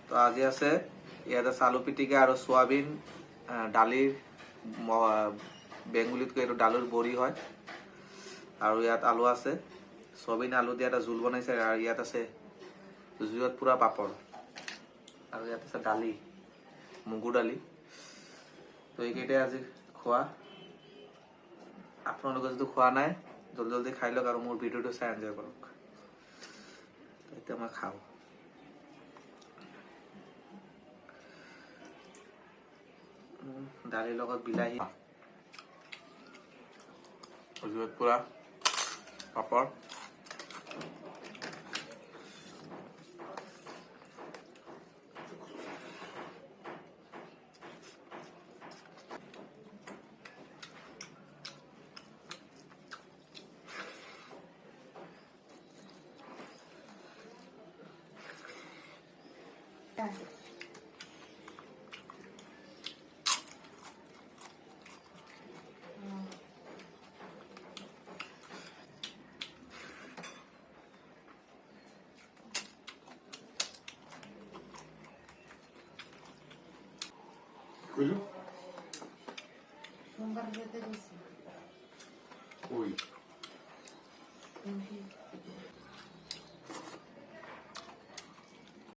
তো আজি আছে ইয়াত আছে আলু পিটিকা আৰু সোয়াবিন দালিৰ বেঙ্গুলিত কৈ এইটো দালিৰ বড়ি হয় আৰু ইয়াত আলু আছে সোয়াবিন আলু দি এটা জোল বনাইছে আৰু ইয়াত আছে জুইত পুৰা পাপৰ আৰু ইয়াত আছে দালি মুগু দালি তো এইকেইটাই আজি খোৱা আপোনালোকে যদি খোৱা নাই জলদি জলদি খাই লওক আৰু মোৰ ভিডিঅ'টো চাই এনজয় কৰক এতিয়া মই খাওঁ দালিৰ লগত বিলাহী জুইত পুৰা পাপৰ Coisa? Vamos barulho da delícia. Oi. Entendi.